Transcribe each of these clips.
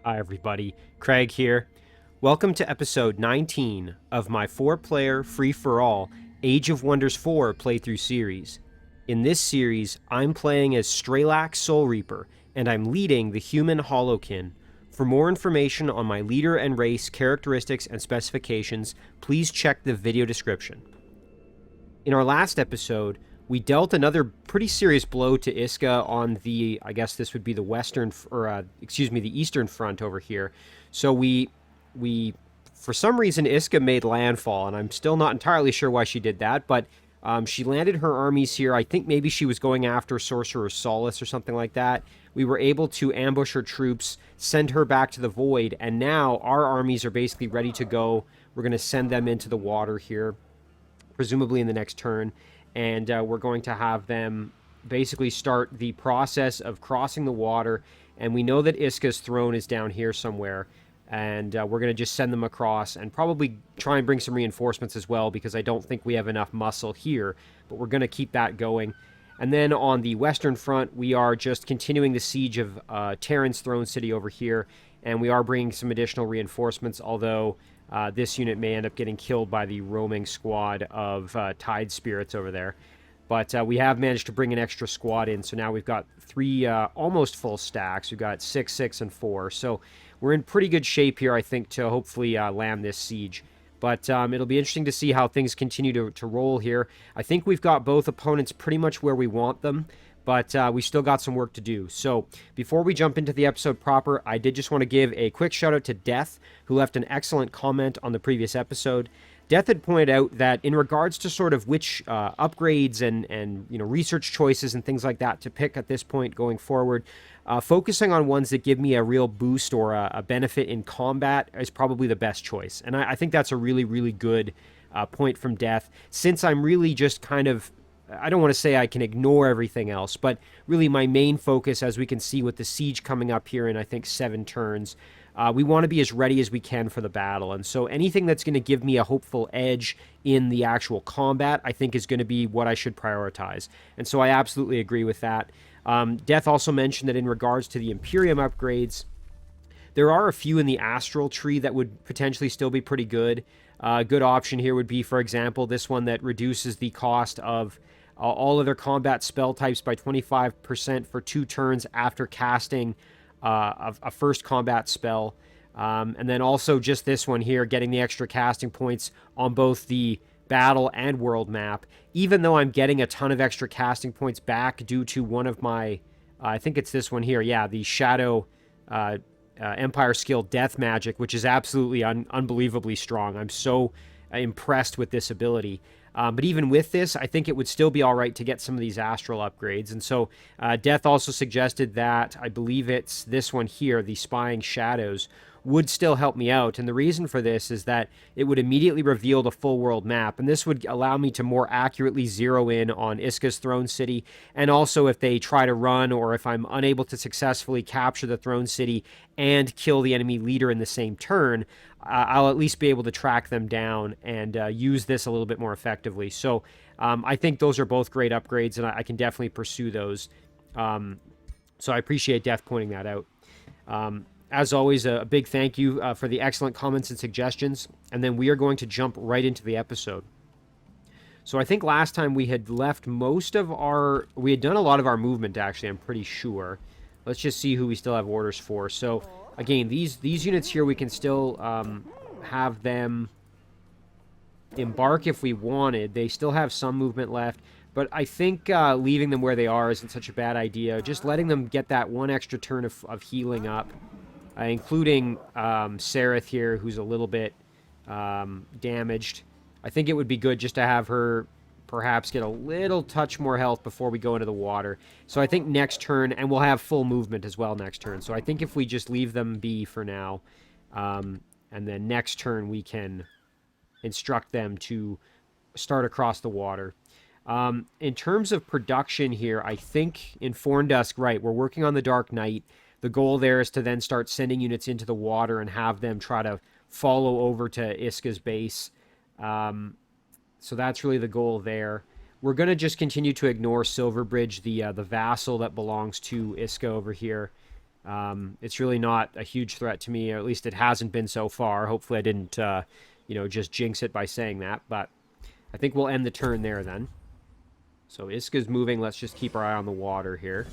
Hi, everybody. Craig here. Welcome to episode 19 of my 4-player free-for-all Age of Wonders 4 playthrough series. In this series, I'm playing as Straelak Soulreaper, and I'm leading the human Hollowkin. For more information on my leader and race characteristics and specifications, please check the video description. In our last episode, we dealt another pretty serious blow to Iska on the, I guess this would be the the eastern front over here. So we, for some reason, Iska made landfall, and I'm still not entirely sure why she did that, but she landed her armies here. I think maybe she was going after Sorcerer Solace or something like that. We were able to ambush her troops, send her back to the Void, and now our armies are basically ready to go. We're going to send them into the water here, presumably in the next turn. And we're going to have them basically start the process of crossing the water. And we know that Iska's throne is down here somewhere. And we're going to just send them across and probably try and bring some reinforcements as well, because I don't think we have enough muscle here. But we're going to keep that going. And then on the western front, we are just continuing the siege of Terran's throne city over here. And we are bringing some additional reinforcements, although this unit may end up getting killed by the roaming squad of Tide Spirits over there. But we have managed to bring an extra squad in, so now we've got 3 almost full stacks. We've got 6, 6, and 4. So we're in pretty good shape here, I think, to hopefully land this siege. But it'll be interesting to see how things continue to roll here. I think we've got both opponents pretty much where we want them, but we still got some work to do. So before we jump into the episode proper, I did just want to give a quick shout out to Death, who left an excellent comment on the previous episode. Death had pointed out that in regards to sort of which upgrades and research choices and things like that to pick at this point going forward, focusing on ones that give me a real boost or a benefit in combat is probably the best choice. And I think that's a really, really good point from Death, since I'm really just kind of, I don't want to say I can ignore everything else, but really my main focus, as we can see with the siege coming up here in, I think, 7 turns, we want to be as ready as we can for the battle. And so anything that's going to give me a hopeful edge in the actual combat, I think is going to be what I should prioritize. And so I absolutely agree with that. Death also mentioned that in regards to the Imperium upgrades, there are a few in the Astral tree that would potentially still be pretty good. A good option here would be, for example, this one that reduces the cost of all other combat spell types by 25% for 2 turns after casting a first combat spell. And then also just this one here, getting the extra casting points on both the battle and world map, even though I'm getting a ton of extra casting points back due to one of my, I think it's this one here, yeah, the Shadow Empire skill Death Magic, which is absolutely unbelievably strong. I'm so impressed with this ability. But even with this, I think it would still be all right to get some of these astral upgrades. And so Death also suggested that, I believe it's this one here, the Spying Shadows, would still help me out. And the reason for this is that it would immediately reveal the full world map. And this would allow me to more accurately zero in on Iska's throne city. And also if they try to run, or if I'm unable to successfully capture the throne city and kill the enemy leader in the same turn, I'll at least be able to track them down and use this a little bit more effectively. So I think those are both great upgrades, and I can definitely pursue those. So I appreciate Death pointing that out. As always, a big thank you for the excellent comments and suggestions. And then we are going to jump right into the episode. So I think last time we had left we had done a lot of our movement, actually, I'm pretty sure. Let's just see who we still have orders for. So again, these units here, we can still have them embark if we wanted. They still have some movement left. But I think leaving them where they are isn't such a bad idea. Just letting them get that one extra turn of healing up. Including Sereth here, who's a little bit damaged. I think it would be good just to have her perhaps get a little touch more health before we go into the water. So I think next turn, and we'll have full movement as well next turn. So I think if we just leave them be for now, and then next turn we can instruct them to start across the water. In terms of production here, I think in Forndusk, right, we're working on the Dark Knight. The goal there is to then start sending units into the water and have them try to follow over to Iska's base. So that's really the goal there. We're going to just continue to ignore Silverbridge, the vassal that belongs to Iska over here. It's really not a huge threat to me, or at least it hasn't been so far. Hopefully I didn't, just jinx it by saying that, but I think we'll end the turn there then. So Iska's moving. Let's just keep our eye on the water here.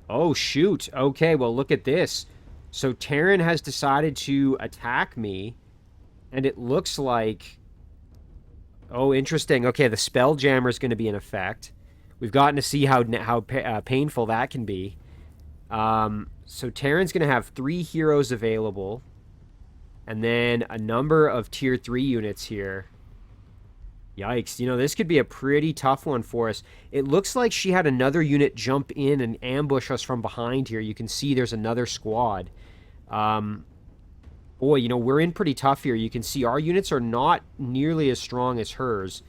Oh, shoot. Okay, well, look at this. So Terran has decided to attack me, and it looks like... Oh, interesting. Okay, the Spelljammer is going to be in effect. We've gotten to see how painful that can be. So Terran's going to have 3 heroes available, and then a number of tier 3 units here. Yikes. This could be a pretty tough one for us. It looks like she had another unit jump in and ambush us from behind here. You can see there's another squad. Boy, we're in pretty tough here. You can see our units are not nearly as strong as hers.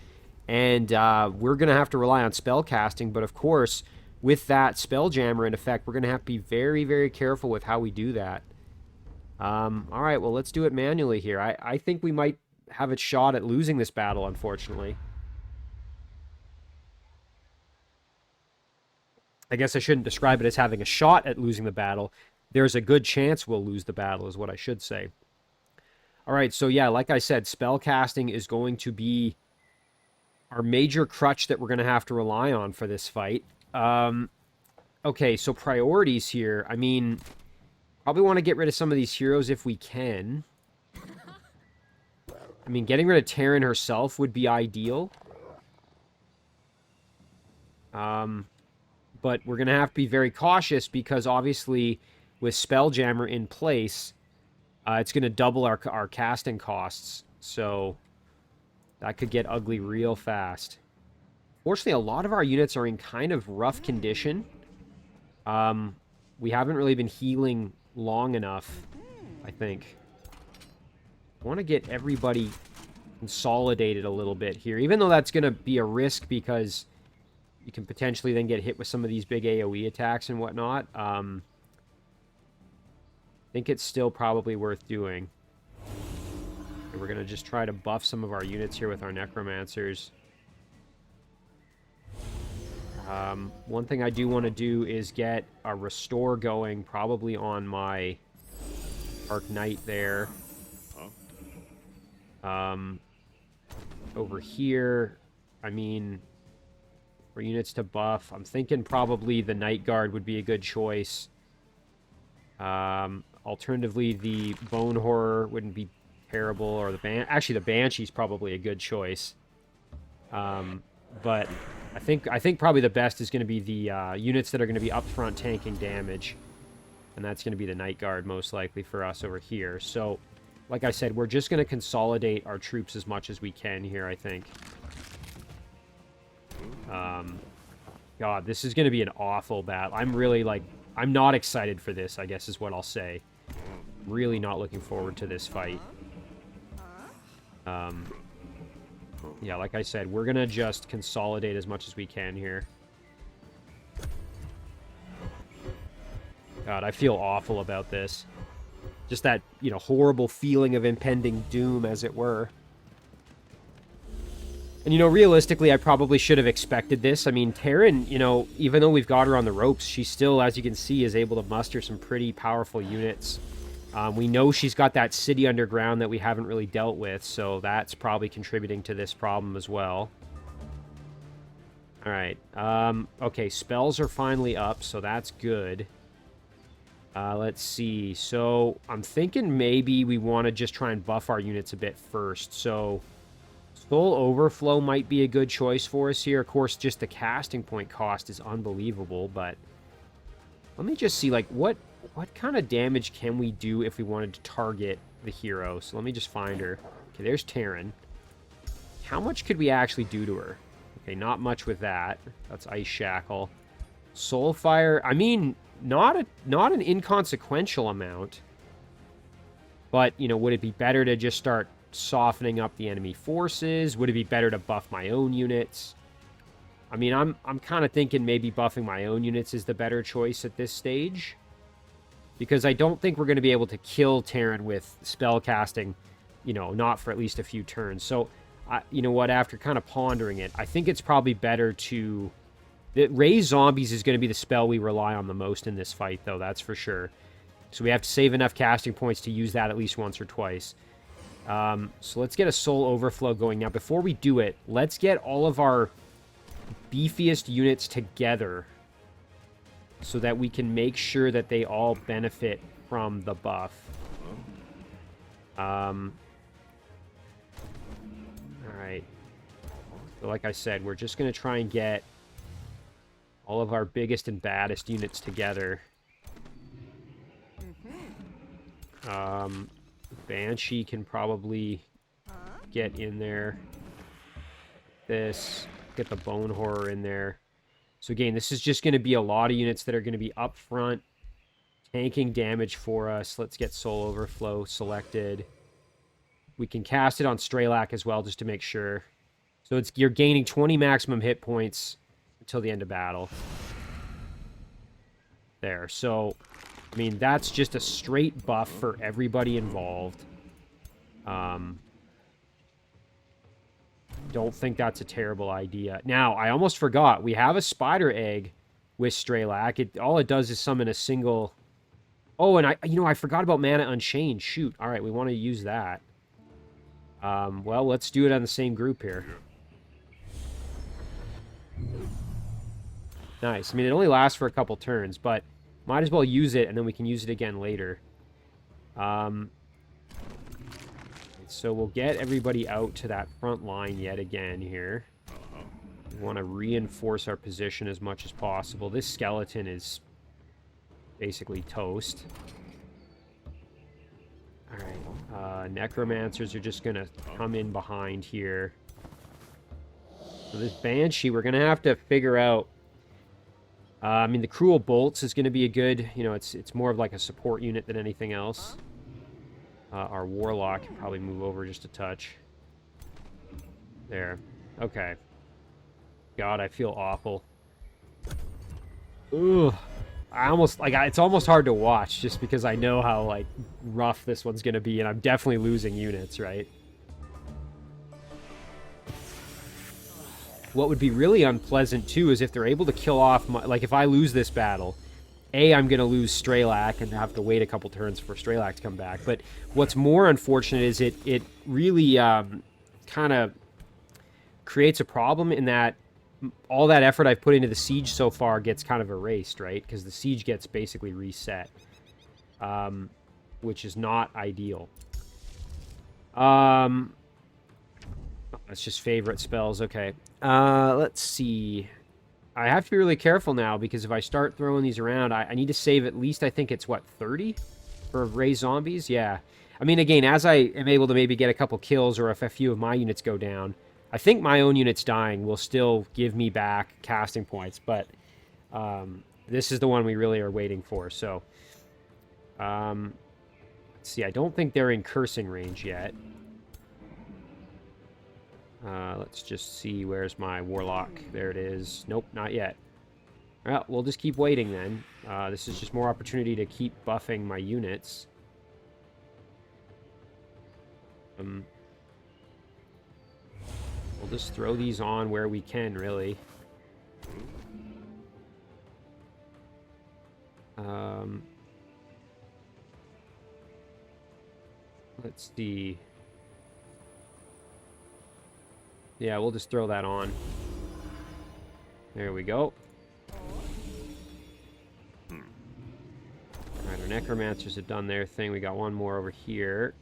And we're going to have to rely on spell casting. But, of course, with that Spelljammer in effect, we're going to have to be very, very careful with how we do that. All right, well, let's do it manually here. I think we might have a shot at losing this battle, unfortunately. I guess I shouldn't describe it as having a shot at losing the battle. There's a good chance we'll lose the battle, is what I should say. All right, so yeah, like I said, spell casting is going to be our major crutch that we're going to have to rely on for this fight. Okay, so priorities here. I mean, probably want to get rid of some of these heroes if we can. I mean, getting rid of Terran herself would be ideal. But we're going to have to be very cautious because, obviously, with Spelljammer in place, it's going to double our casting costs. So that could get ugly real fast. Fortunately, a lot of our units are in kind of rough condition. We haven't really been healing long enough, I think. I want to get everybody consolidated a little bit here, even though that's going to be a risk because you can potentially then get hit with some of these big AoE attacks and whatnot. I think it's still probably worth doing. And we're going to just try to buff some of our units here with our Necromancers. One thing I do want to do is get a restore going, probably on my Arc Knight there. Over here, I mean, for units to buff, I'm thinking probably the Night Guard would be a good choice. Alternatively, the Bone Horror wouldn't be terrible, or actually the Banshee's probably a good choice. But I think probably the best is going to be the units that are going to be upfront tanking damage, and that's going to be the Night Guard most likely for us over here. So, like I said, we're just going to consolidate our troops as much as we can here, I think. God, this is going to be an awful battle. I'm not excited for this, I guess is what I'll say. Really not looking forward to this fight. Yeah, like I said, we're going to just consolidate as much as we can here. God, I feel awful about this. Just that, horrible feeling of impending doom, as it were. And, realistically, I probably should have expected this. I mean, Terran, even though we've got her on the ropes, she still, as you can see, is able to muster some pretty powerful units. We know she's got that city underground that we haven't really dealt with, so that's probably contributing to this problem as well. Alright, okay, spells are finally up, so that's good. Let's see, so I'm thinking maybe we want to just try and buff our units a bit first, so Soul Overflow might be a good choice for us here. Of course, just the casting point cost is unbelievable, but let me just see, what kind of damage can we do if we wanted to target the hero? So let me just find her. Okay, there's Terran. How much could we actually do to her? Okay, not much with that. That's Ice Shackle. Soulfire, I mean, not an inconsequential amount. But, would it be better to just start softening up the enemy forces? Would it be better to buff my own units? I mean, I'm kind of thinking maybe buffing my own units is the better choice at this stage. Because I don't think we're going to be able to kill Terran with spell casting, not for at least a few turns. So, you know what, after kind of pondering it, I think it's probably better to Raise Zombies is going to be the spell we rely on the most in this fight, though, that's for sure. So we have to save enough casting points to use that at least once or twice. So let's get a Soul Overflow going. Now, before we do it, let's get all of our beefiest units together so that we can make sure that they all benefit from the buff. Alright. So like I said, we're just going to try and get all of our biggest and baddest units together. Banshee can probably get in there. Get the Bone Horror in there. So again, this is just going to be a lot of units that are going to be up front, tanking damage for us. Let's get Soul Overflow selected. We can cast it on Straelak as well, just to make sure. So you're gaining 20 maximum hit points until the end of battle. There. So, I mean, that's just a straight buff for everybody involved. Don't think that's a terrible idea. Now, I almost forgot. We have a Spider Egg with Straelak. All it does is summon a single... Oh, and I forgot about Mana Unchained. Shoot. All right, we want to use that. Well, let's do it on the same group here. Nice. I mean, it only lasts for a couple turns, but might as well use it, and then we can use it again later. So we'll get everybody out to that front line yet again here. We want to reinforce our position as much as possible. This skeleton is basically toast. Alright, necromancers are just going to come in behind here. So this Banshee, we're going to have to figure out... I mean, the Cruel Bolts is going to be a good... You know, it's more of like a support unit than anything else. Our Warlock can probably move over just a touch. There. Okay. God, I feel awful. Ugh. It's almost hard to watch just because I know how, like, rough this one's going to be, and I'm definitely losing units, right? What would be really unpleasant, too, is if they're able to kill off my... Like, if I lose this battle... I'm going to lose Straelak and have to wait a couple turns for Straelak to come back. But what's more unfortunate is it really kind of creates a problem in that all that effort I've put into the siege so far gets kind of erased, right? Because the siege gets basically reset, which is not ideal. That's just favorite spells. Okay. Let's see. I have to be really careful now, because if I start throwing these around, I need to save at least, I think it's, what, 30? For Raise Zombies? Yeah. I mean, again, as I am able to maybe get a couple kills, or if a few of my units go down, I think my own units dying will still give me back casting points, but this is the one we really are waiting for, so... let's see, I don't think they're in cursing range yet. Let's just see, where's my Warlock? There it is. Nope, not yet. Well, we'll just keep waiting then. This is just more opportunity to keep buffing my units. We'll just throw these on where we can, really. Let's see... Yeah, we'll just throw that on. There we go. Alright, our necromancers have done their thing. We got one more over here.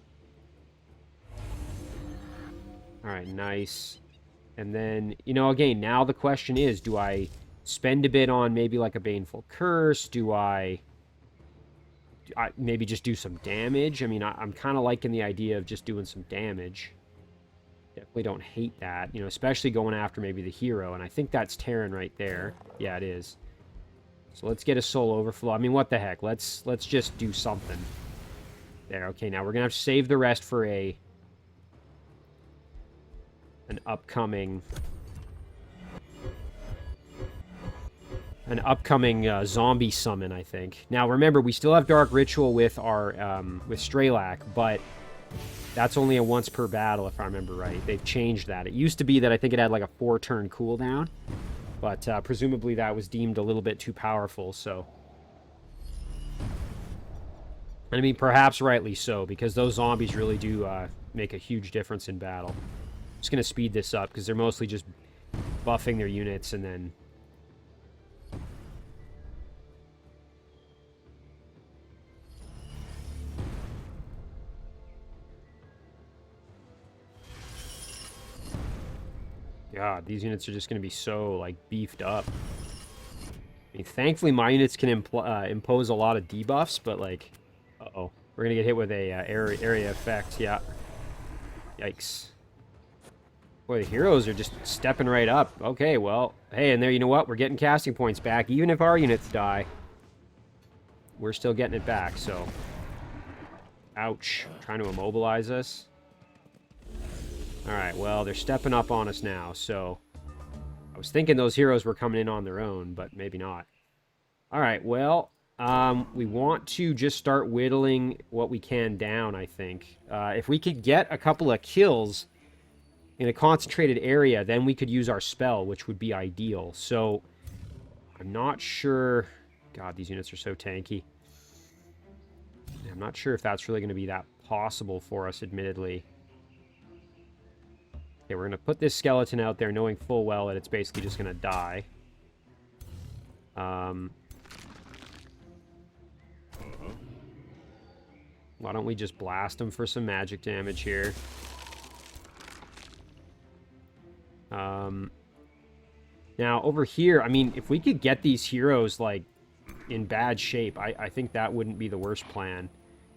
Alright, nice. And then, you know, again, now the question is, do I spend a bit on maybe like a Baneful Curse? Do I maybe just do some damage? I mean, I'm kind of liking the idea of just doing some damage. Definitely don't hate that, you know, especially going after maybe the hero, and I think that's Terran right there. Yeah, it is. So let's get a Soul Overflow. I mean, what the heck? Let's just do something. There, okay, now we're gonna have to save the rest for an upcoming zombie summon, I think. Now, remember, we still have Dark Ritual with our with Straelak, but that's only a once per battle, if I remember right. They've changed that. It used to be that I think it had like a 4-turn cooldown. But presumably that was deemed a little bit too powerful, so... I mean, perhaps rightly so, because those zombies really do make a huge difference in battle. I'm just going to speed this up, because they're mostly just buffing their units, and then... God, these units are just going to be so, like, beefed up. I mean, thankfully my units can impose a lot of debuffs, but, like... Uh-oh. We're going to get hit with a area effect, yeah. Yikes. Boy, the heroes are just stepping right up. Okay, well, hey, and there, you know what? We're getting casting points back. Even if our units die, we're still getting it back, so... Ouch. Trying to immobilize us. Alright, well, they're stepping up on us now, so... I was thinking those heroes were coming in on their own, but maybe not. Alright, well, we want to just start whittling what we can down, I think. If we could get a couple of kills in a concentrated area, then we could use our spell, which would be ideal. So, I'm not sure... God, these units are so tanky. I'm not sure if that's really going to be that possible for us, admittedly. Okay, we're going to put this skeleton out there knowing full well that it's basically just going to die. Why don't we just blast him for some magic damage here? Now, over here, I mean, if we could get these heroes, like, in bad shape, I think that wouldn't be the worst plan.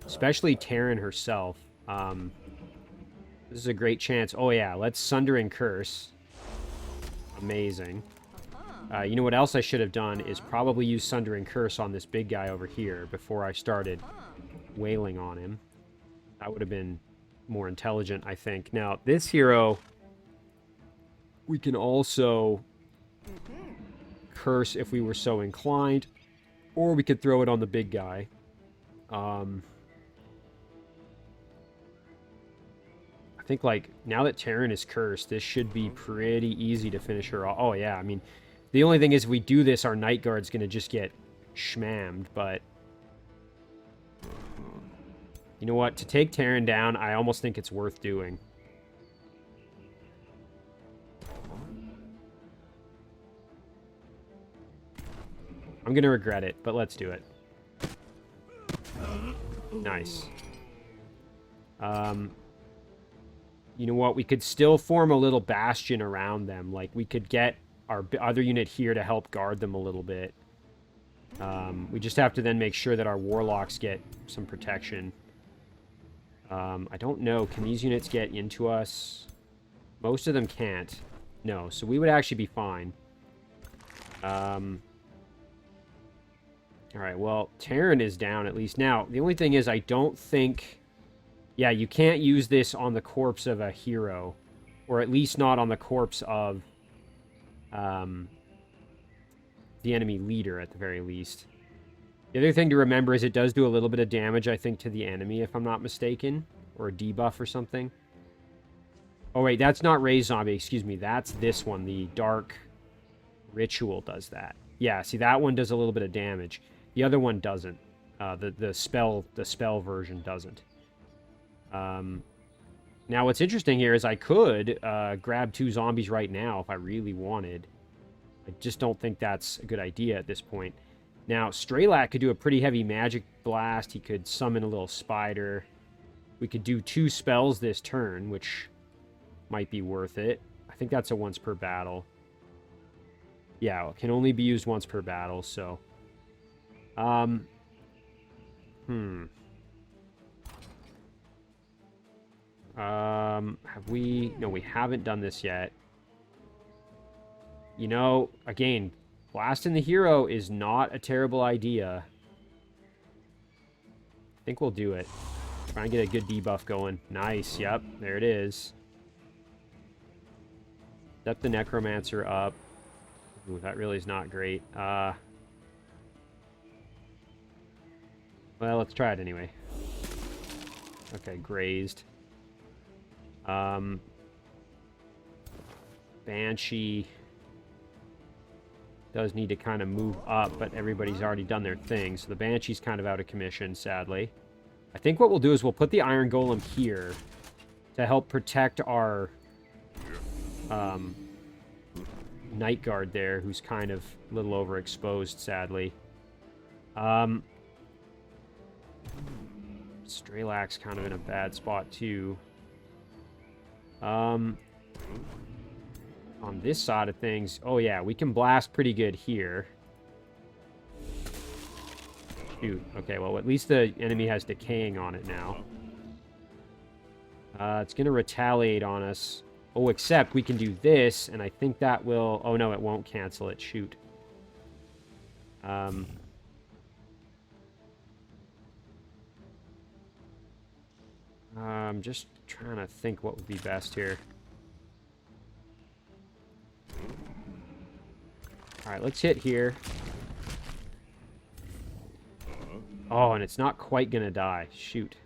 Especially Terran herself. This is a great chance. Oh, yeah, let's Sunder and Curse. Amazing. You know what else I should have done is probably use Sunder and Curse on this big guy over here before I started wailing on him. That would have been more intelligent, I think. Now, this hero, we can also Curse if we were so inclined, or we could throw it on the big guy. I think, like, now that Terran is cursed, this should be pretty easy to finish her off. Oh, yeah, I mean, the only thing is if we do this, our Night Guard's going to just get schmammed, but... You know what? To take Terran down, I almost think it's worth doing. I'm going to regret it, but let's do it. Nice. You know what? We could still form a little bastion around them. Like, we could get our other unit here to help guard them a little bit. We just have to then make sure that our warlocks get some protection. I don't know. Can these units get into us? Most of them can't. No, so we would actually be fine. Alright, well, Terran is down at least. Now, the only thing is I don't think... Yeah, you can't use this on the corpse of a hero. Or at least not on the corpse of the enemy leader, at the very least. The other thing to remember is it does do a little bit of damage, I think, to the enemy, if I'm not mistaken. Or a debuff or something. Oh, wait, that's not Raise Zombie, excuse me. That's this one, the Dark Ritual does that. Yeah, see, that one does a little bit of damage. The other one doesn't. The spell version doesn't. Now, what's interesting here is I could grab 2 zombies right now if I really wanted. I just don't think that's a good idea at this point. Now, Straelak could do a pretty heavy magic blast. He could summon a little spider. We could do 2 spells this turn, which might be worth it. I think that's a once per battle. Yeah, it can only be used once per battle, so... Have we... No, we haven't done this yet. You know, again, blasting the hero is not a terrible idea. I think we'll do it. Try and get a good debuff going. Nice, yep, there it is. Step the Necromancer up. Ooh, that really is not great. Well, let's try it anyway. Okay, grazed. Banshee. does need to kind of move up, but everybody's already done their thing, so the Banshee's kind of out of commission, sadly. I think what we'll do is we'll put the Iron Golem here to help protect our Night Guard there, who's kind of a little overexposed, sadly. Straelak's kind of in a bad spot, too. On this side of things, oh yeah, we can blast pretty good here. Shoot. Okay, well, at least the enemy has decaying on it now. It's going to retaliate on us. Oh, except we can do this, and I think that will... Oh, no, it won't cancel it. Shoot. I'm just trying to think what would be best here. Alright, let's hit here. Oh, and it's not quite gonna die. Shoot.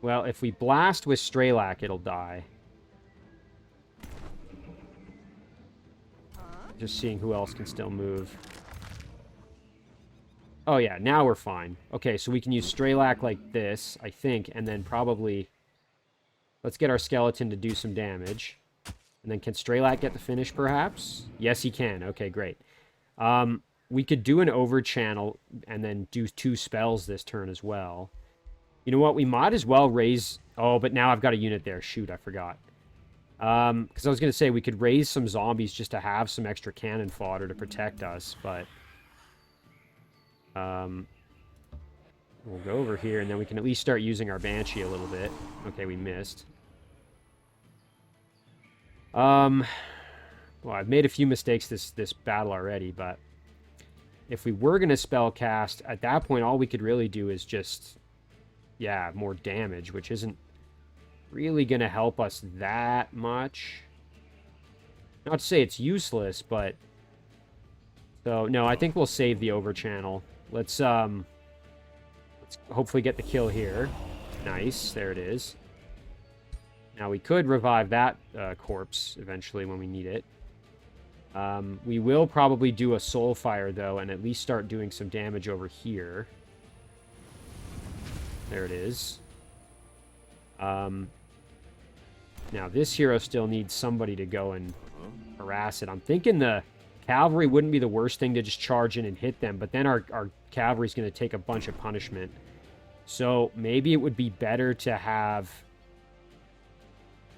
Well, if we blast with Straelak, it'll die. Just seeing who else can still move. Oh yeah, now we're fine. Okay, so we can use Straelak like this, I think, and then probably... Let's get our skeleton to do some damage. And then can Straelak get the finish, perhaps? Yes, he can. Okay, great. We could do an overchannel and then do 2 spells this turn as well. You know what? We might as well raise... Oh, but now I've got a unit there. Shoot, I forgot. Because I was going to say we could raise some zombies just to have some extra cannon fodder to protect us, but... we'll go over here, and then we can at least start using our Banshee a little bit. Okay, we missed. Well, I've made a few mistakes this battle already, but... If we were going to spell cast, at that point, all we could really do is just, yeah, more damage, which isn't really going to help us that much. Not to say it's useless, but... So, no, I think we'll save the overchannel. Let's hopefully get the kill here. Nice, there it is. Now, we could revive that corpse eventually when we need it. We will probably do a Soulfire, though, and at least start doing some damage over here. There it is. Now, this hero still needs somebody to go and harass it. I'm thinking the cavalry wouldn't be the worst thing to just charge in and hit them, but then our cavalry's going to take a bunch of punishment. So, maybe it would be better to have...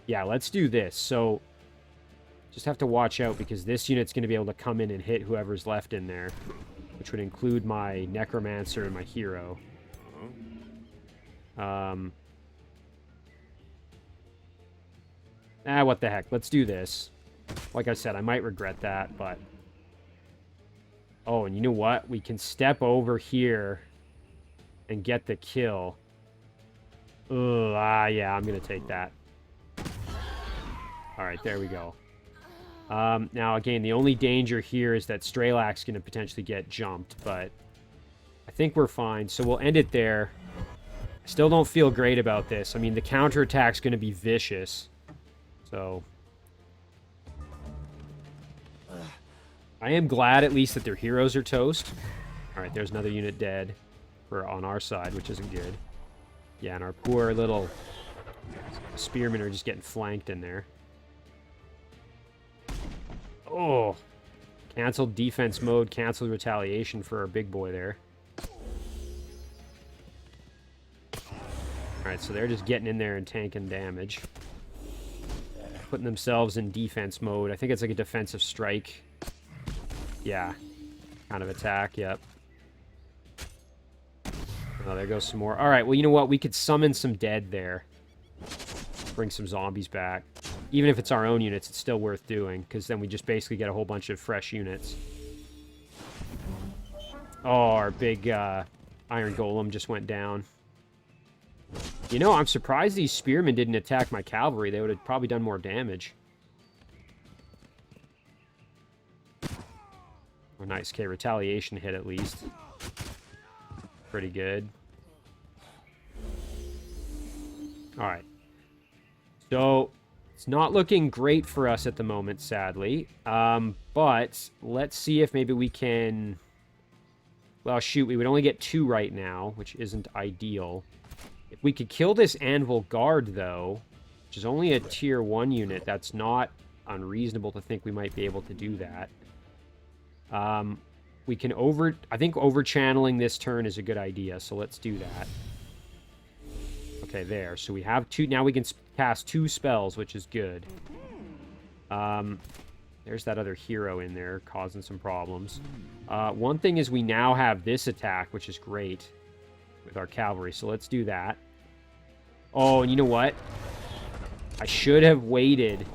Yeah, let's do this. So... Just have to watch out, because this unit's going to be able to come in and hit whoever's left in there, which would include my Necromancer and my hero. What the heck. Let's do this. Like I said, I might regret that, but... Oh, and you know what? We can step over here and get the kill. Yeah, I'm going to take that. Alright, there we go. Now, again, the only danger here is that Straelak's going to potentially get jumped, but I think we're fine, so we'll end it there. I still don't feel great about this. I mean, the counterattack's going to be vicious, so... I am glad, at least, that their heroes are toast. Alright, there's another unit dead on our side, which isn't good. Yeah, and our poor little spearmen are just getting flanked in there. Oh, canceled defense mode, canceled retaliation for our big boy there. Alright, so they're just getting in there and tanking damage. Putting themselves in defense mode. I think it's like a defensive strike. Yeah, kind of attack, yep. Oh, there goes some more. Alright, well, you know what? We could summon some dead there. Bring some zombies back. Even if it's our own units, it's still worth doing, because then we just basically get a whole bunch of fresh units. Oh, our big Iron Golem just went down. You know, I'm surprised these spearmen didn't attack my cavalry. They would have probably done more damage. Oh, nice. Okay, retaliation hit at least. Pretty good. Alright. So... It's not looking great for us at the moment, sadly. But let's see if maybe we can... Well, shoot, we would only get 2 right now, which isn't ideal. If we could kill this Anvil Guard, though, which is only a tier 1 unit, that's not unreasonable to think we might be able to do that. We can I think over-channeling this turn is a good idea, so let's do that. Okay, there. So we have 2... Now we can cast 2 spells, which is good. There's that other hero in there, causing some problems. One thing is we now have this attack, which is great, with our cavalry, so let's do that. Oh, and you know what? I should have waited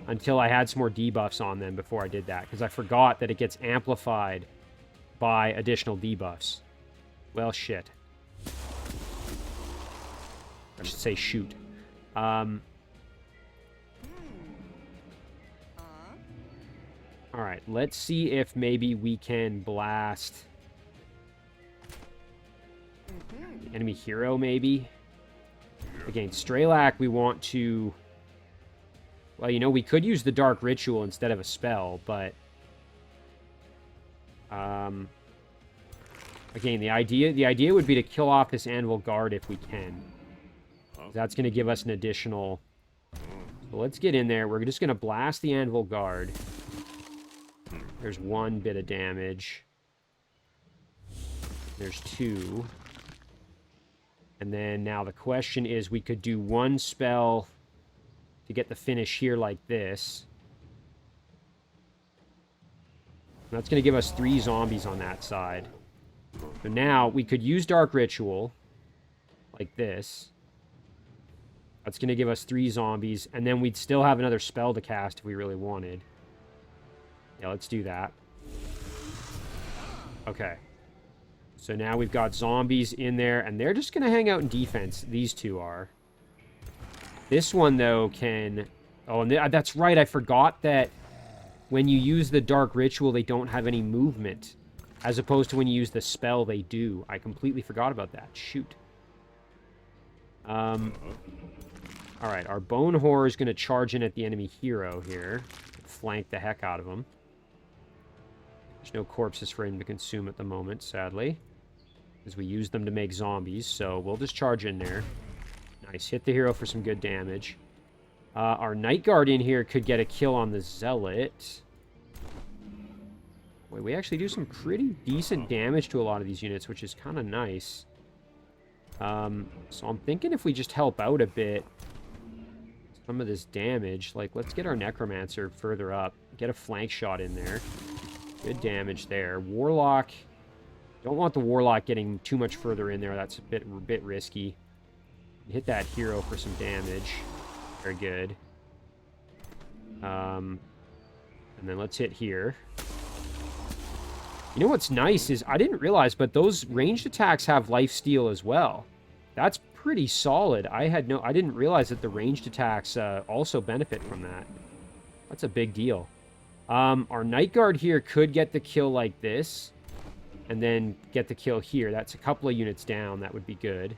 until I had some more debuffs on them before I did that, because I forgot that it gets amplified by additional debuffs. Well, shit. I should say shoot. Alright, let's see if maybe we can blast the enemy hero, maybe. Against Straelak, we want to... Well, you know, we could use the Dark Ritual instead of a spell, but... Again, the idea would be to kill off this Anvil Guard if we can. That's going to give us an additional... So let's get in there. We're just going to blast the Anvil Guard. There's 1 bit of damage. There's 2. And then now the question is, we could do 1 spell to get the finish here like this. And that's going to give us 3 zombies on that side. So now we could use Dark Ritual like this. That's going to give us 3 zombies, and then we'd still have another spell to cast if we really wanted. Yeah, let's do that. Okay. So now we've got zombies in there, and they're just going to hang out in defense. These 2 are. This one, though, can... Oh, and that's right. I forgot that when you use the Dark Ritual, they don't have any movement. As opposed to when you use the spell, they do. I completely forgot about that. Shoot. Alright, our Bone Horror is going to charge in at the enemy hero here. Flank the heck out of him. There's no corpses for him to consume at the moment, sadly. Because we use them to make zombies, so we'll just charge in there. Nice. Hit the hero for some good damage. Our Night Guardian here could get a kill on the Zealot. Boy, we actually do some pretty decent damage to a lot of these units, which is kind of nice. So I'm thinking if we just help out a bit, some of this damage, like let's get our Necromancer further up, get a flank shot in there. Good damage there. Warlock, don't want the Warlock getting too much further in there. That's a bit risky. Hit that hero for some damage. Very good. And then let's hit here. You know what's nice is, I didn't realize, but those ranged attacks have lifesteal as well. That's pretty solid. I didn't realize that the ranged attacks also benefit from that. That's a big deal. Our Night Guard here could get the kill like this, and then get the kill here. That's a couple of units down. That would be good.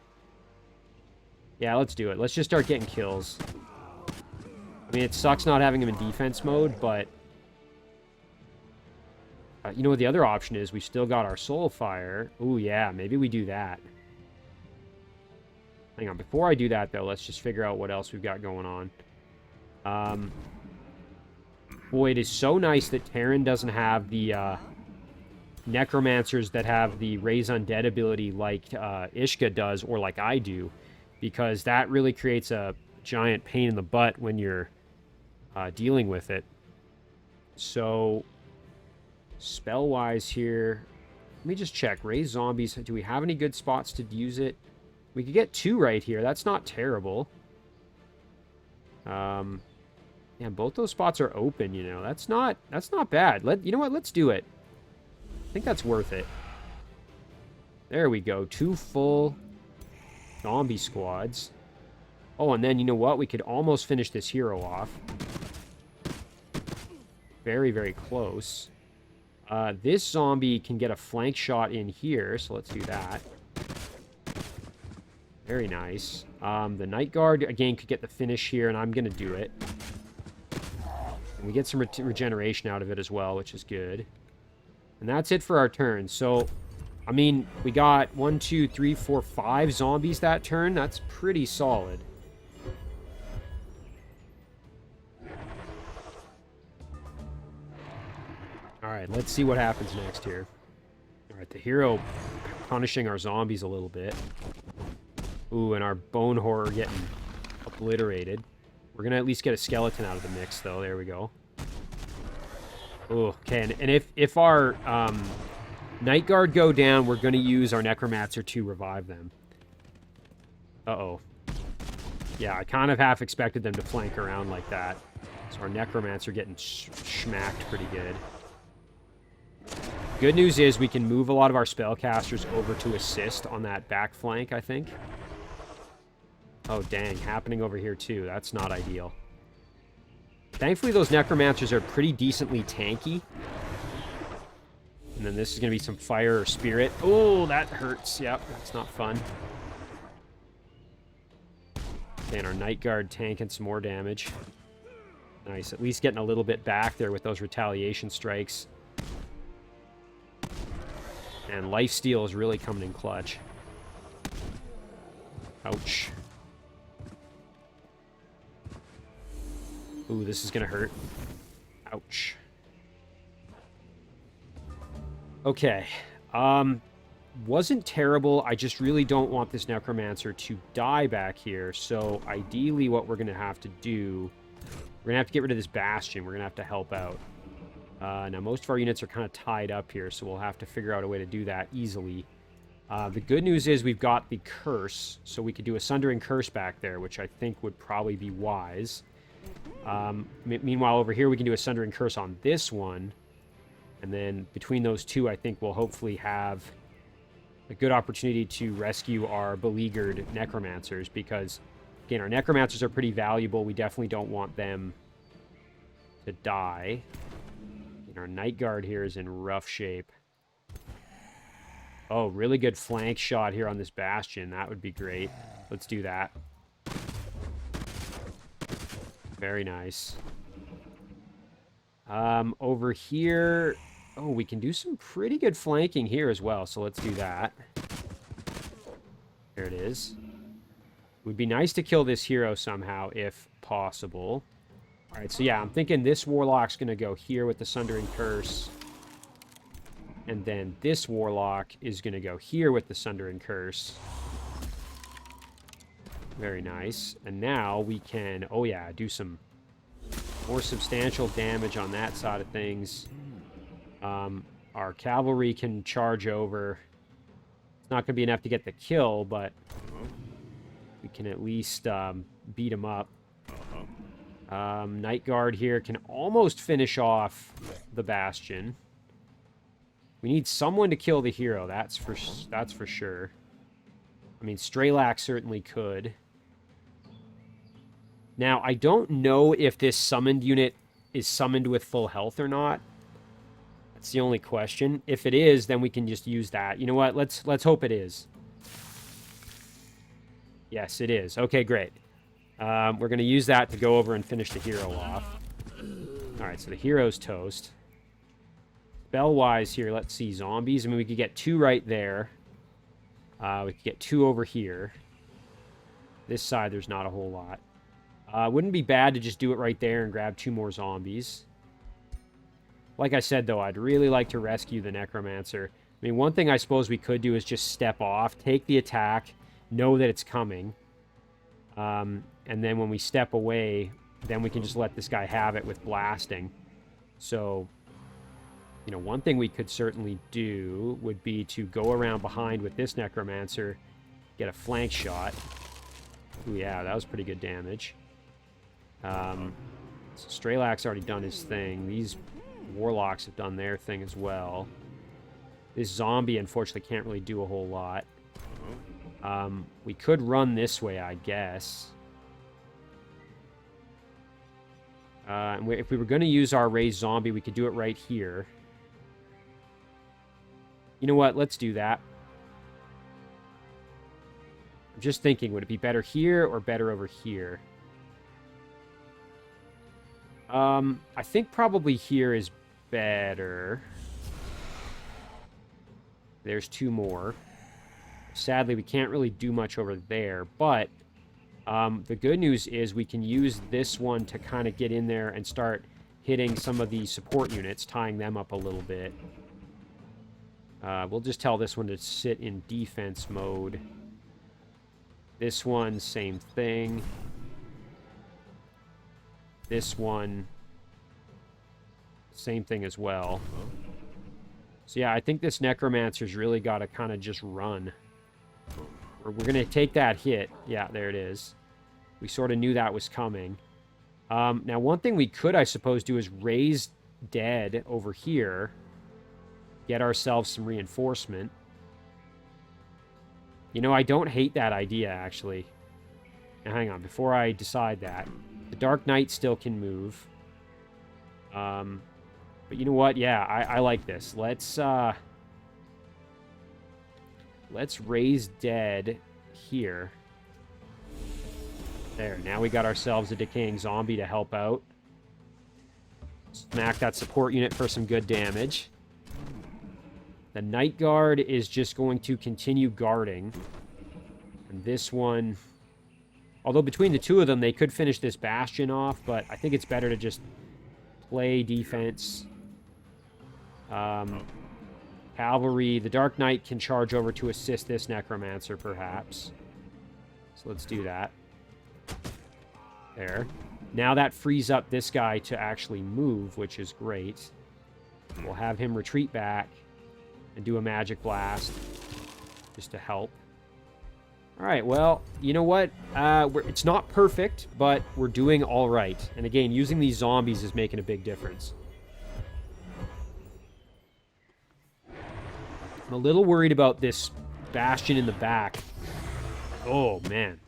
Yeah, let's do it. Let's just start getting kills. I mean, it sucks not having him in defense mode, but... you know what the other option is? We still got our Soulfire. Ooh, yeah, maybe we do that. Hang on, before I do that, though, let's just figure out what else we've got going on. Boy, it is so nice that Terran doesn't have the Necromancers that have the Raise Undead ability like Ishka does, or like I do, because that really creates a giant pain in the butt when you're dealing with it. So... spell-wise here, let me just check. Raise zombies. Do we have any good spots to use it? We could get 2 right here. That's not terrible. Yeah, both those spots are open, you know. That's not bad. You know what? Let's do it. I think that's worth it. There we go. 2 full zombie squads. Oh, and then, you know what? We could almost finish this hero off. Very, very close. This zombie can get a flank shot in here, so let's do that. Very nice. The Night Guard, again, could get the finish here, and I'm going to do it. And we get some regeneration out of it as well, which is good. And that's it for our turn. So, I mean, we got 1, 2, 3, 4, 5 zombies that turn. That's pretty solid. Alright, let's see what happens next here. Alright, the hero punishing our zombies a little bit. Ooh, and our bone horror getting obliterated. We're gonna at least get a skeleton out of the mix, though. There we go. Ooh, okay, and if our Night Guard go down, we're gonna use our Necromancer to revive them. Uh-oh. Yeah, I kind of half expected them to flank around like that. So our Necromancer getting smacked pretty good. Good news is we can move a lot of our spellcasters over to assist on that back flank, I think. Oh, dang. Happening over here, too. That's not ideal. Thankfully, those Necromancers are pretty decently tanky. And then this is going to be some fire or spirit. Oh, that hurts. Yep, that's not fun. And our Night Guard tanking some more damage. Nice. At least getting a little bit back there with those retaliation strikes. And lifesteal is really coming in clutch. Ouch. Ooh, this is gonna hurt. Ouch. Okay. Wasn't terrible. I just really don't want this Necromancer to die back here. So, ideally, what we're gonna have to do... We're gonna have to get rid of this Bastion. We're gonna have to help out. Now, most of our units are kind of tied up here, so we'll have to figure out a way to do that easily. The good news is we've got the Curse, so we could do a Sundering Curse back there, which I think would probably be wise. Meanwhile, over here, we can do a Sundering Curse on this one. And then between those two, I think we'll hopefully have a good opportunity to rescue our beleaguered Necromancers, because, again, our Necromancers are pretty valuable. We definitely don't want them to die. Our Night Guard here is in rough shape. Oh, really good flank shot here on this Bastion. That would be great. Let's do that. Very nice. Over here... Oh, we can do some pretty good flanking here as well, so let's do that. There it is. It would be nice to kill this hero somehow, if possible. Alright, so yeah, I'm thinking this Warlock's going to go here with the Sundering Curse. And then this Warlock is going to go here with the Sundering Curse. Very nice. And now we can, oh yeah, do some more substantial damage on that side of things. Our cavalry can charge over. It's not going to be enough to get the kill, but we can at least beat them up. Night Guard here can almost finish off the Bastion. We need someone to kill the hero, that's for sure. I mean, Straelak certainly could. Now, I don't know if this summoned unit is summoned with full health or not. That's the only question. If it is, then we can just use that. You know what? Let's hope it is. Yes, it is. Okay, great. We're going to use that to go over and finish the hero off. Alright, so the hero's toast. Spell-wise here, let's see. Zombies. I mean, we could get 2 right there. We could get 2 over here. This side, there's not a whole lot. Wouldn't be bad to just do it right there and grab 2 more zombies. Like I said, though, I'd really like to rescue the Necromancer. I mean, one thing I suppose we could do is just step off, take the attack, know that it's coming. And then when we step away, then we can just let this guy have it with blasting. So, you know, one thing we could certainly do would be to go around behind with this Necromancer, get a flank shot. Ooh, yeah, that was pretty good damage. So Straelak's already done his thing. These Warlocks have done their thing as well. This zombie, unfortunately, can't really do a whole lot. We could run this way, I guess. And if we were going to use our raised zombie, we could do it right here. You know what? Let's do that. I'm just thinking, would it be better here or better over here? I think probably here is better. There's 2 more. Sadly, we can't really do much over there, but the good news is we can use this one to kind of get in there and start hitting some of the support units, tying them up a little bit. We'll just tell this one to sit in defense mode. This one, same thing. This one, same thing as well. So yeah, I think this Necromancer's really got to kind of just run. We're going to take that hit. Yeah, there it is. We sort of knew that was coming. Now, one thing we could, I suppose, do is raise dead over here. Get ourselves some reinforcement. You know, I don't hate that idea, actually. Now, hang on. Before I decide that. The Dark Knight still can move. But you know what? Yeah, I like this. Let's raise dead here. There, now we got ourselves a decaying zombie to help out. Smack that support unit for some good damage. The Night Guard is just going to continue guarding. And this one... Although between the 2 of them, they could finish this Bastion off, but I think it's better to just play defense. Cavalry, the Dark Knight can charge over to assist this Necromancer, perhaps. So let's do that. There. Now that frees up this guy to actually move, which is great. We'll have him retreat back and do a Magic Blast just to help. All right, well, you know what? It's not perfect, but we're doing all right. And again, using these zombies is making a big difference. I'm a little worried about this Bastion in the back. Oh, man.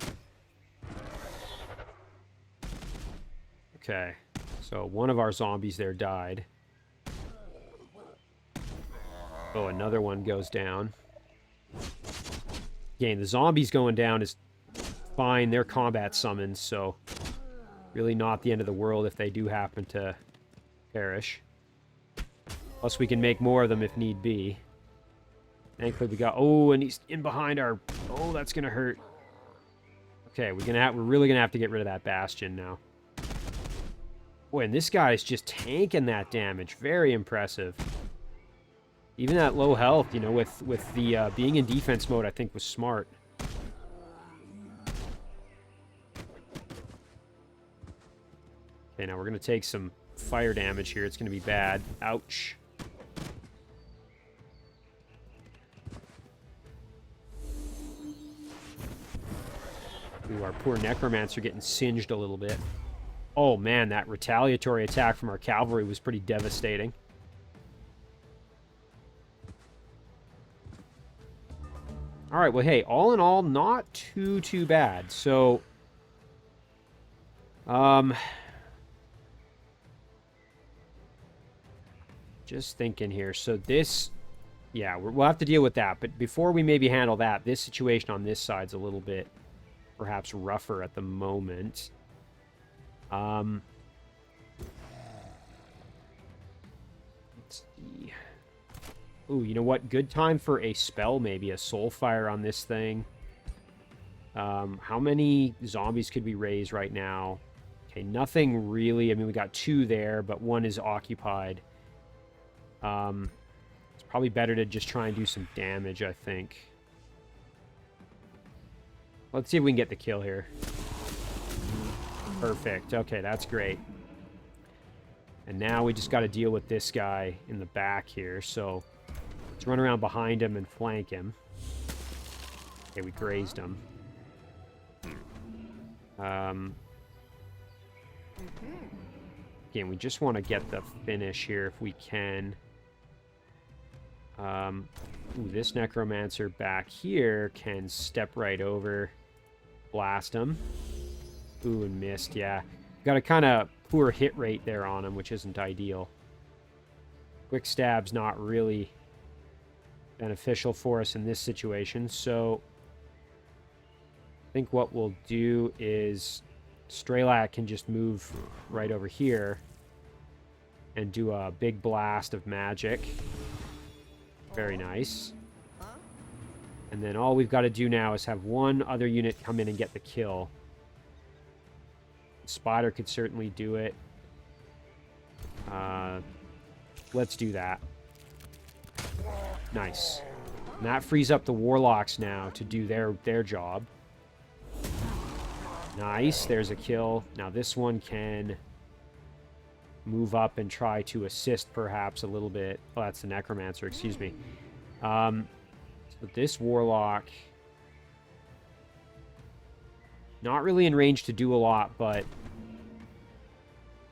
Okay, so one of our zombies there died. Oh, another one goes down. Again, the zombies going down is fine. They're combat summons, so really not the end of the world if they do happen to perish. Plus, we can make more of them if need be. Thankfully, we got... Oh, and he's in behind our... Oh, that's going to hurt. Okay, we're really going to have to get rid of that Bastion now. Boy, and this guy is just tanking that damage. Very impressive. Even that low health, you know, with the being in defense mode, I think was smart. Okay, now we're going to take some fire damage here. It's going to be bad. Ouch. Ooh, our poor Necromancer getting singed a little bit. Oh, man, that retaliatory attack from our cavalry was pretty devastating. All right, well, hey, all in all, not too bad. So, just thinking here. So this, yeah, we'll have to deal with that. But before we maybe handle that, this situation on this side's a little bit perhaps rougher at the moment. Let's see. Ooh, you know what? Good time for a spell, maybe. A Soulfire on this thing. How many zombies could we raise right now? Okay, nothing really. I mean, we got 2 there, but 1 is occupied. It's probably better to just try and do some damage, I think. Let's see if we can get the kill here. Perfect. Okay, that's great. And now we just got to deal with this guy in the back here. So let's run around behind him and flank him. Okay, we grazed him. Again, we just want to get the finish here if we can. Ooh, this Necromancer back here can step right over, blast him. Ooh, and missed, yeah. Got a kind of poor hit rate there on him, which isn't ideal. Quick stab's not really beneficial for us in this situation, so I think what we'll do is Straelak can just move right over here. and do a big blast of magic. Very nice. And then all we've got to do now is have one other unit come in and get the kill. The spider could certainly do it. Let's do that. Nice. And that frees up the warlocks now to do their job. Nice. There's a kill. Now this one can move up and try to assist perhaps a little bit. Oh, that's the necromancer. Excuse me. So this warlock, not really in range to do a lot, but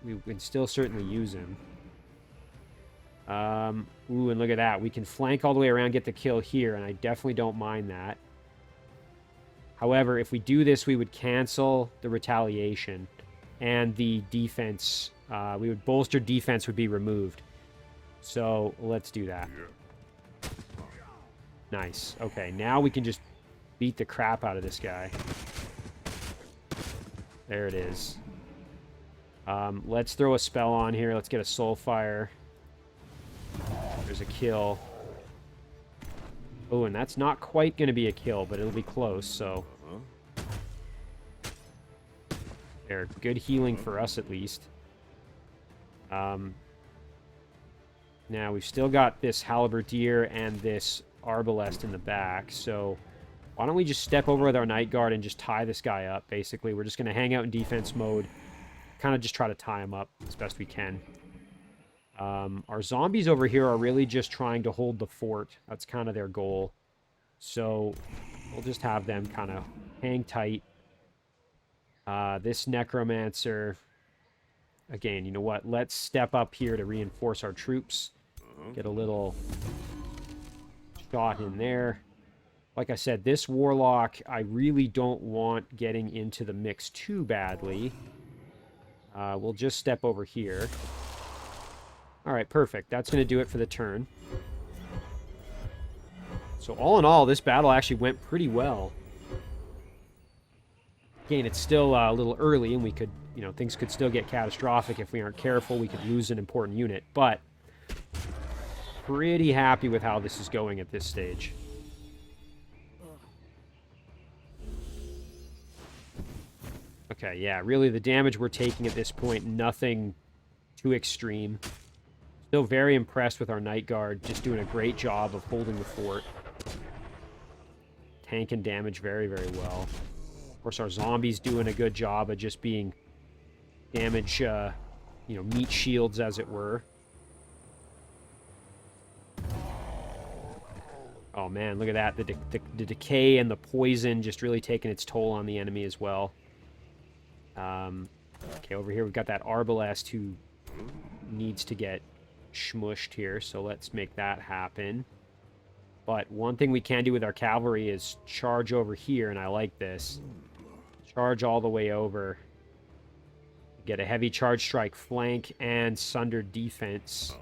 we can still certainly use him. Ooh, and look at that. We can flank all the way around, get the kill here, and I definitely don't mind that. However, if we do this, we would cancel the retaliation, and the defense, we would bolster defense would be removed. So let's do that. Nice. Okay, now we can just beat the crap out of this guy. There it is. Let's throw a spell on here. Let's get a Soulfire. There's a kill. Oh, and that's not quite going to be a kill, but it'll be close, so... There, good healing for us, at least. Now, we've still got this Halberdier and this Arbalest in the back, so... Why don't we just step over with our Night Guard and just tie this guy up, basically. We're just going to hang out in defense mode. Kind of just try to tie him up as best we can. Our zombies over here are really just trying to hold the fort. That's kind of their goal. So we'll just have them kind of hang tight. This necromancer, again, you know what? Let's step up here to reinforce our troops. Get a little shot in there. Like I said, this warlock, I really don't want getting into the mix too badly. We'll just step over here. Alright, perfect. That's going to do it for the turn. So all in all, this battle actually went pretty well. Again, it's still a little early, and we could, you know, things could still get catastrophic if we aren't careful. We could lose an important unit, but pretty happy with how this is going at this stage. Okay, yeah, really the damage we're taking at this point, nothing too extreme. Still very impressed with our Night Guard, just doing a great job of holding the fort. Tanking damage very, very well. Of course, our zombies doing a good job of just being damage, you know, meat shields, as it were. Oh, man, look at that. The decay and the poison just really taking its toll on the enemy as well. Okay, over here we've got that Arbalest who needs to get smushed here, so let's make that happen. But one thing we can do with our cavalry is charge over here, and I like this. Charge all the way over. Get a heavy charge strike flank and sundered defense.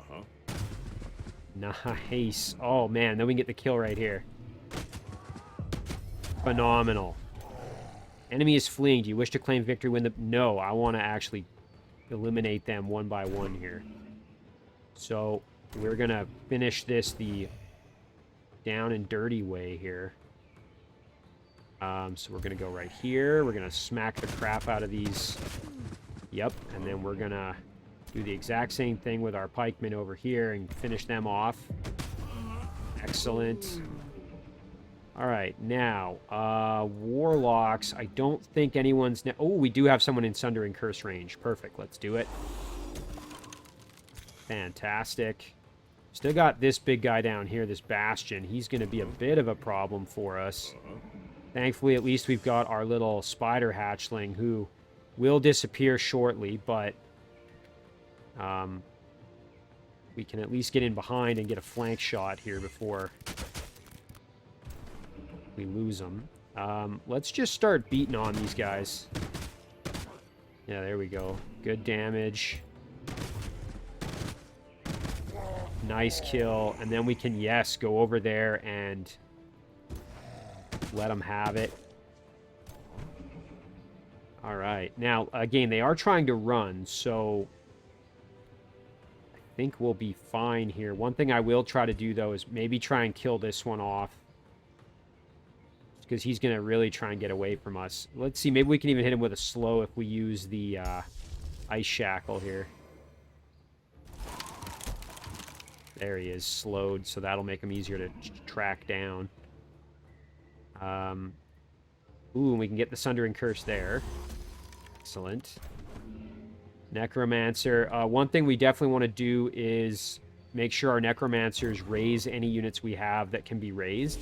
Nice. Oh, man, then we can get the kill right here. Phenomenal. Enemy is fleeing. Do you wish to claim victory when the... No, I want to actually eliminate them one by one here. So, we're going to finish this the down and dirty way here. So we're going to go right here. We're going to smack the crap out of these. Yep, and then we're going to do the exact same thing with our pikemen over here and finish them off. Excellent. Alright, now, warlocks, I don't think anyone's... Oh, we do have someone in Sundering Curse range. Perfect, let's do it. Fantastic. Still got this big guy down here, this Bastion. He's going to be a bit of a problem for us. Thankfully, at least we've got our little spider hatchling who will disappear shortly, but we can at least get in behind and get a flank shot here before we lose them. Let's just start beating on these guys. Yeah, there we go. Good damage. Nice kill. And then we can, yes, go over there and let them have it. All right. Now, again, they are trying to run, so I think we'll be fine here. One thing I will try to do, though, is maybe try and kill this one off. Because he's going to really try and get away from us. Let's see, maybe we can even hit him with a slow if we use the ice shackle here. There he is, slowed, so that'll make him easier to track down. Ooh, and we can get the Sundering Curse there. Excellent. Necromancer. One thing we definitely want to do is make sure our Necromancers raise any units we have that can be raised.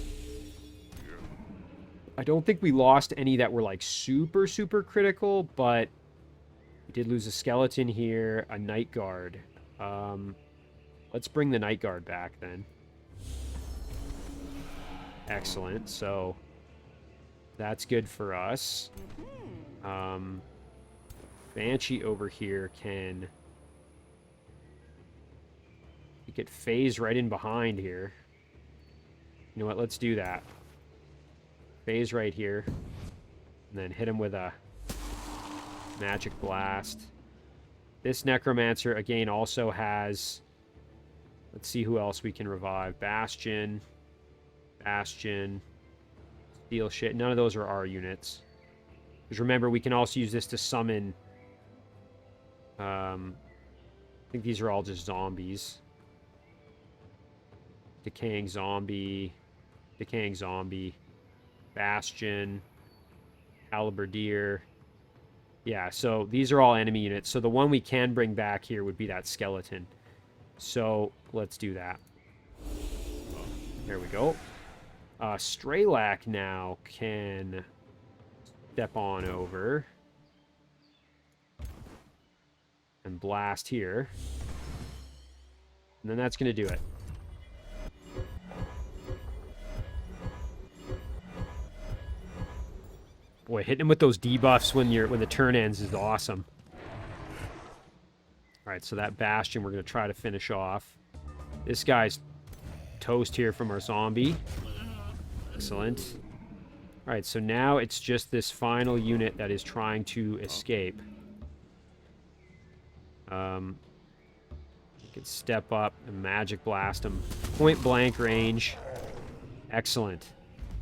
I don't think we lost any that were, like, super, super critical, but we did lose a skeleton here, a Night Guard. Let's bring the Night Guard back, then. Excellent, so that's good for us. Banshee over here can... You could phase right in behind here. You know what, let's do that. Phase right here. And then hit him with a Magic Blast. This Necromancer, again, also has... Let's see who else we can revive. Bastion. Bastion. Steel Shit. None of those are our units. Because remember, we can also use this to summon... I think these are all just zombies. Decaying Zombie. Decaying Zombie. Bastion. Halberdier. Yeah, so these are all enemy units. So the one we can bring back here would be that skeleton. So let's do that. There we go. Straelak now can step on over and blast here. And then that's going to do it. Boy, hitting him with those debuffs when the turn ends is awesome. Alright, so that Bastion we're going to try to finish off. This guy's toast here from our zombie. Excellent. Alright, so now it's just this final unit that is trying to escape. You can step up and Magic Blast him. Point blank range. Excellent.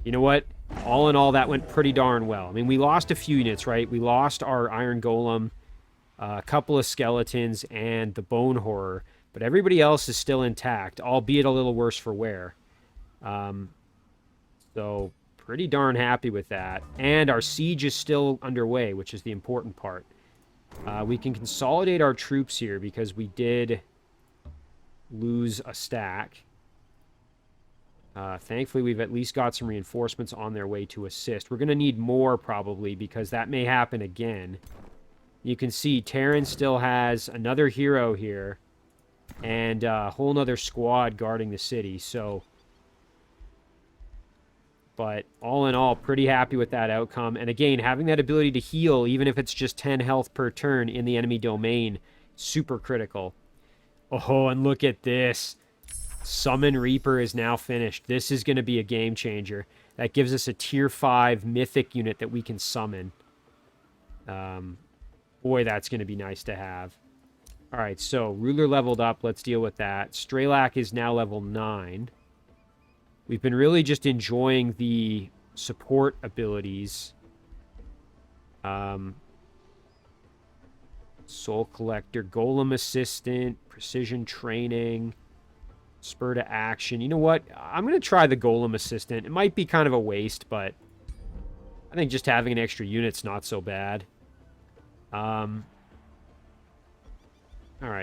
You know what? All in all, that went pretty darn well. I mean, we lost a few units, right? We lost our Iron Golem, a couple of skeletons, and the Bone Horror. But everybody else is still intact, albeit a little worse for wear. So, pretty darn happy with that. And our siege is still underway, which is the important part. We can consolidate our troops here because we did lose a stack. Thankfully, we've at least got some reinforcements on their way to assist. We're going to need more, probably, because that may happen again. You can see Terran still has another hero here and a whole nother squad guarding the city. So, but all in all, pretty happy with that outcome. And again, having that ability to heal, even if it's just 10 health per turn in the enemy domain, super critical. Oh, and look at this. Summon Reaper is now finished. This is going to be a game changer. That gives us a tier 5 mythic unit that we can summon. Boy, that's going to be nice to have. Alright, so Ruler leveled up. Let's deal with that. Straelak is now level 9. We've been really just enjoying the support abilities. Soul Collector, Golem Assistant, Precision Training... Spur to action. You know what? I'm going to try the Golem Assistant. It might be kind of a waste, but I think just having an extra unit's not so bad. Alright,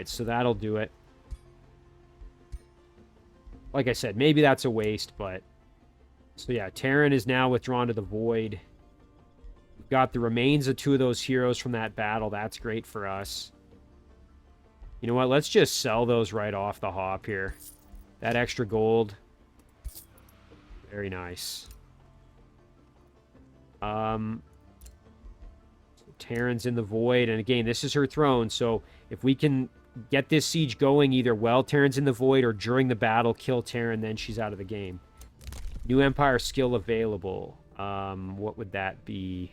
so that'll do it. Like I said, maybe that's a waste, but... So yeah, Terran is now withdrawn to the Void. We've got the remains of 2 of those heroes from that battle. That's great for us. You know what? Let's just sell those right off the hop here. That extra gold. Very nice. Terran's in the Void. And again, this is her throne. So if we can get this siege going either while Terran's in the Void or during the battle, kill Terran, then she's out of the game. New Empire skill available. What would that be?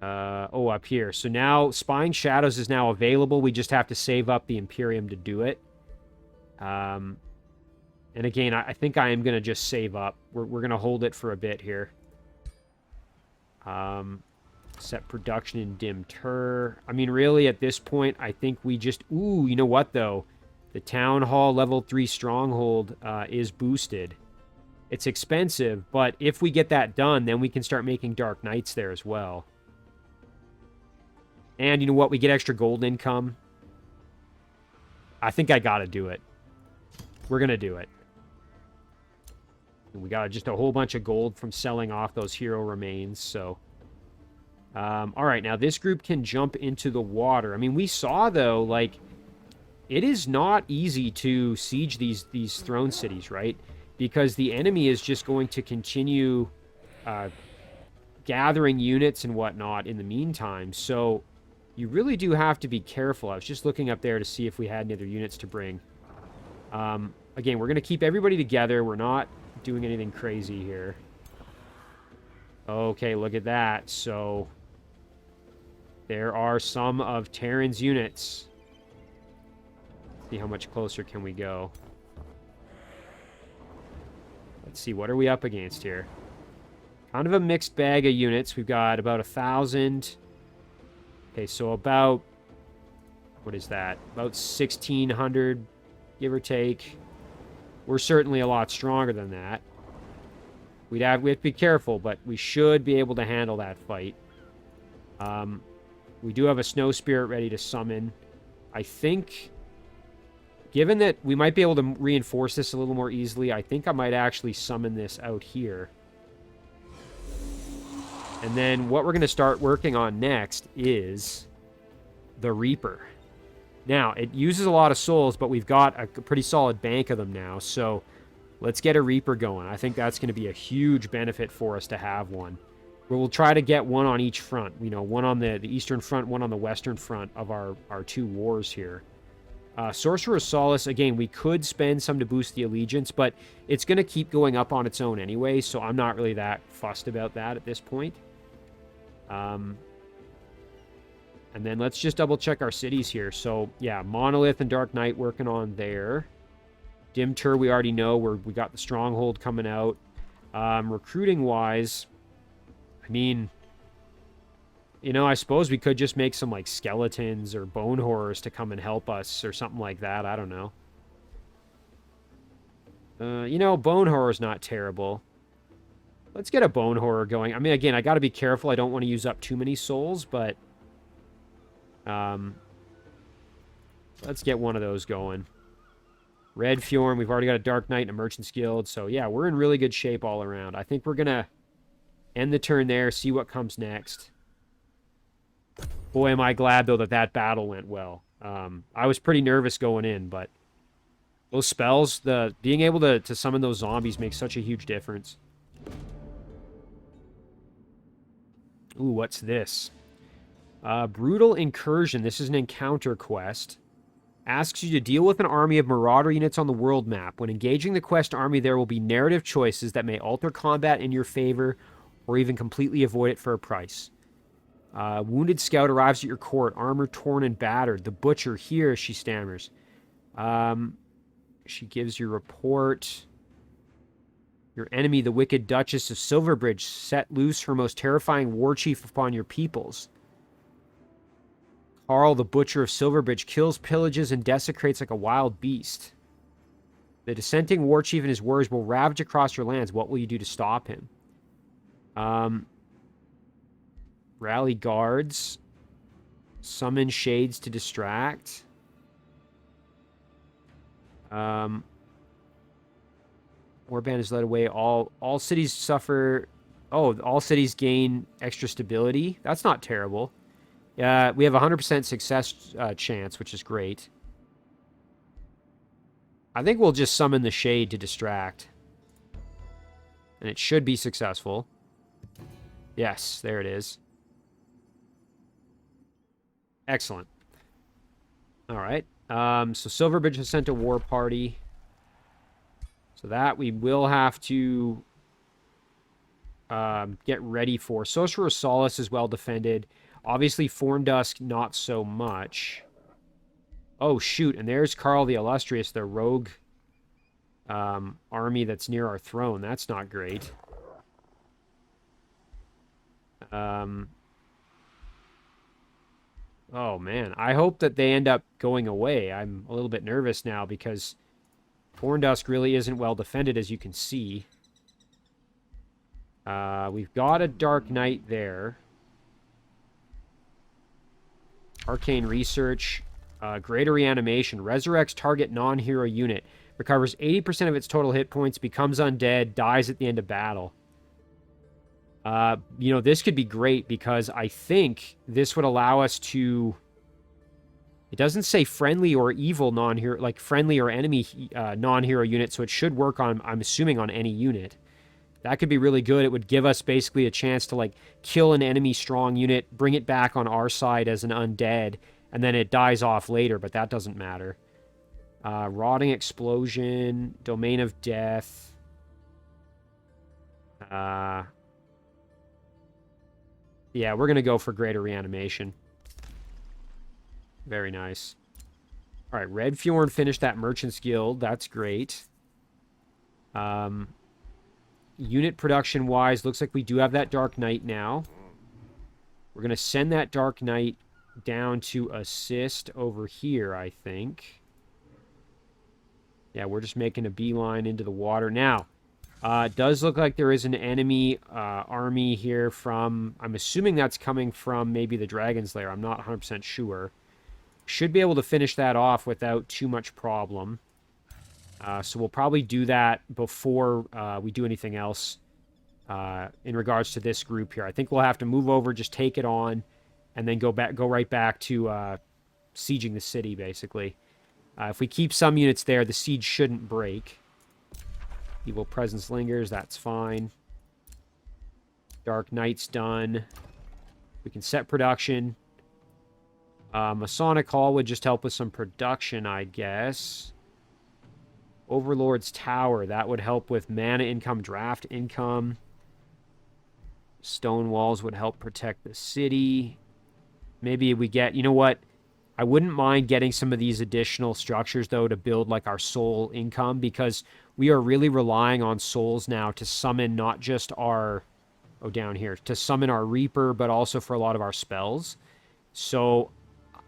Oh, up here. So now Spying Shadows is now available. We just have to save up the Imperium to do it. And again, I think I am going to just save up. We're going to hold it for a bit here. Set production in Dim Tur. I mean, really, at this point, I think we just... Ooh, you know what, though? The Town Hall level 3 Stronghold is boosted. It's expensive, but if we get that done, then we can start making Dark Knights there as well. And you know what? We get extra gold income. I think I gotta do it. We're gonna do it. We got just a whole bunch of gold from selling off those hero remains, so... Alright, now this group can jump into the water. I mean, we saw, though, like... It is not easy to siege these throne cities, right? Because the enemy is just going to continue gathering units and whatnot in the meantime, so... You really do have to be careful. I was just looking up there to see if we had any other units to bring. Again, we're going to keep everybody together. We're not doing anything crazy here. Okay, look at that. So, there are some of Terran's units. See how much closer can we go. Let's see, what are we up against here? Kind of a mixed bag of units. We've got about 1,000... Okay, so about, what is that? About 1,600, give or take. We're certainly a lot stronger than that. We have to be careful, but we should be able to handle that fight. We do have a Snow Spirit ready to summon. I think, given that we might be able to reinforce this a little more easily, I think I might actually summon this out here. And then what we're going to start working on next is the Reaper. Now, it uses a lot of souls, but we've got a pretty solid bank of them now. So let's get a Reaper going. I think that's going to be a huge benefit for us to have one. We'll try to get one on each front. You know, one on the eastern front, one on the western front of our two wars here. Sorcerer's Solace, again, we could spend some to boost the Allegiance, but it's going to keep going up on its own anyway, so I'm not really that fussed about that at this point. And then let's just double check our cities here. So, yeah, Monolith and Dark Knight working on there. Dim Tur, we already know. We got the Stronghold coming out. Recruiting-wise, I mean, you know, I suppose we could just make some, like, skeletons or bone horrors to come and help us or something like that. I don't know. You know, bone horror's not terrible. Let's get a bone horror going. I mean, again, I got to be careful. I don't want to use up too many souls, but let's get one of those going. Red Fjorm, we've already got a Dark Knight and a Merchant's Guild, so yeah, we're in really good shape all around. I think we're going to end the turn there, see what comes next. Boy, am I glad, though, that battle went well. I was pretty nervous going in, but those spells, being able to summon those zombies makes such a huge difference. Ooh, what's this? Brutal Incursion. This is an encounter quest. Asks you to deal with an army of marauder units on the world map. When engaging the quest army, there will be narrative choices that may alter combat in your favor or even completely avoid it for a price. Wounded Scout arrives at your court, armor torn and battered. The Butcher here, she stammers. She gives you report. Your enemy, the Wicked Duchess of Silverbridge, set loose her most terrifying war chief upon your peoples. Carl, the Butcher of Silverbridge, kills, pillages, and desecrates like a wild beast. The dissenting war chief and his warriors will ravage across your lands. What will you do to stop him? Rally guards. Summon shades to distract. Warband is led away. All cities suffer... Oh, all cities gain extra stability. That's not terrible. We have a 100% success chance, which is great. I think we'll just summon the Shade to distract. And it should be successful. Yes, there it is. Excellent. All right. So Silverbridge has sent a war party. So that we will have to get ready for. Sorcerer's Solace is well defended. Obviously, Formdusk, not so much. Oh, shoot, and there's Karl the Illustrious, the rogue army that's near our throne. That's not great. Oh, man. I hope that they end up going away. I'm a little bit nervous now because Formdusk really isn't well defended, as you can see. We've got a Dark Knight there. Arcane Research. Greater Reanimation. Resurrects target non-hero unit. Recovers 80% of its total hit points. Becomes undead. Dies at the end of battle. You know, this could be great because I think this would allow us to... It doesn't say friendly or evil non-hero, like friendly or enemy non-hero unit, so it should work on, I'm assuming, on any unit. That could be really good. It would give us basically a chance to, like, kill an enemy strong unit, bring it back on our side as an undead, and then it dies off later, but that doesn't matter. Rotting Explosion, Domain of Death. Yeah, we're going to go for Greater Reanimation. Very nice. All right, Red Fjorn finished that Merchant's Guild. That's great. Unit production-wise, looks like we do have that Dark Knight now. We're going to send that Dark Knight down to assist over here, I think. Yeah, we're just making a beeline into the water. Now, it does look like there is an enemy army here from... I'm assuming that's coming from maybe the Dragon's Lair. I'm not 100% sure. Should be able to finish that off without too much problem. So we'll probably do that before we do anything else in regards to this group here. I think we'll have to move over, just take it on, and then go right back to sieging the city, basically. If we keep some units there, the siege shouldn't break. Evil Presence lingers, that's fine. Dark Knight's done. We can set production. Masonic Hall would just help with some production, I guess. Overlord's Tower, that would help with mana income, draft income. Stone walls would help protect the city. Maybe we get, you know what? I wouldn't mind getting some of these additional structures, though, to build, like, our soul income, because we are really relying on souls now to summon not just our... Oh, down here. To summon our Reaper, but also for a lot of our spells. So,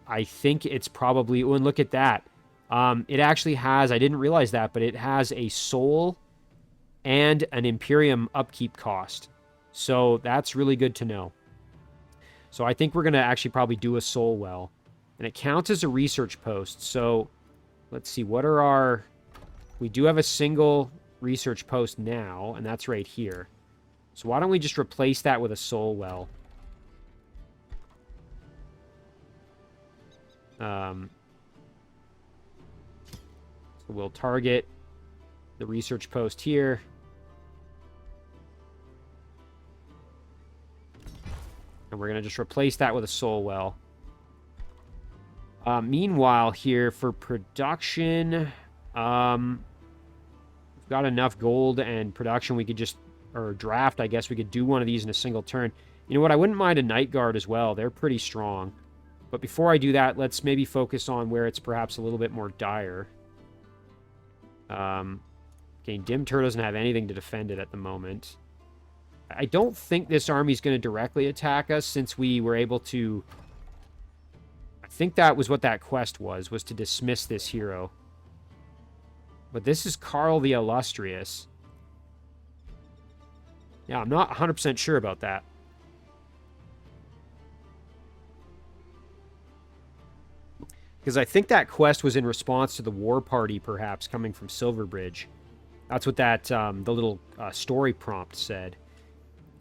I think it's probably... Oh, and look at that. It actually has... I didn't realize that, but it has a soul and an Imperium upkeep cost. So, that's really good to know. So, I think we're going to actually probably do a soul well. And it counts as a research post. So, let's see. What are our... We do have a single research post now, and that's right here. So why don't we just replace that with a soul well? So we'll target the research post here. And we're going to just replace that with a soul well. Meanwhile, here for production, we've got enough gold and production. We could just, or draft, I guess we could do one of these in a single turn. You know what? I wouldn't mind a Night Guard as well. They're pretty strong. But before I do that, let's maybe focus on where it's perhaps a little bit more dire. Okay, Dimtur doesn't have anything to defend it at the moment. I don't think this army's going to directly attack us since we were able to... I think that was what that quest was to dismiss this hero. But this is Karl the Illustrious. Yeah, I'm not 100% sure about that. Because I think that quest was in response to the war party, perhaps, coming from Silverbridge. That's what that, the little story prompt said.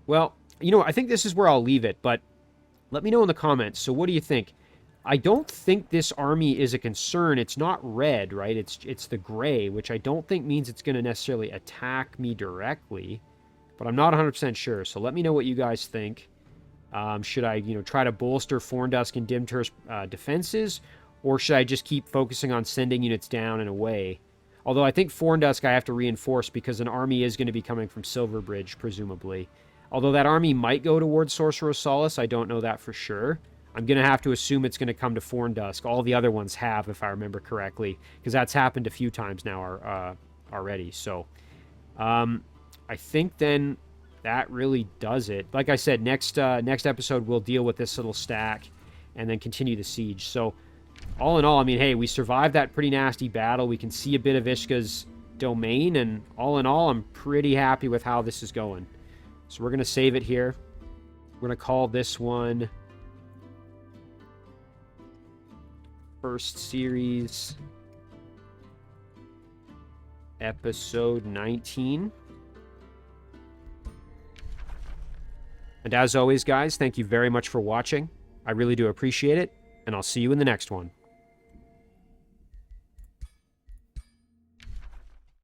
Well, you know, I think this is where I'll leave it, but let me know in the comments. So what do you think? I don't think this army is a concern. It's not red, right? It's the gray, which I don't think means it's going to necessarily attack me directly. But I'm not 100% sure, so let me know what you guys think. Should I, you know, try to bolster Formdusk and Dimtur's defenses, or should I just keep focusing on sending units down and away? Although I think Formdusk I have to reinforce because an army is going to be coming from Silverbridge, presumably. Although that army might go towards Sorcerer of Solace, I don't know that for sure. I'm going to have to assume it's going to come to Forndusk. All the other ones have, if I remember correctly, because that's happened a few times now already. So I think then that really does it. Like I said, next episode we'll deal with this little stack and then continue the siege. So all in all, I mean, hey, we survived that pretty nasty battle. We can see a bit of Ishka's domain, and all in all, I'm pretty happy with how this is going. So we're going to save it here. We're going to call this one First Series, Episode 19. And as always, guys, thank you very much for watching. I really do appreciate it, and I'll see you in the next one.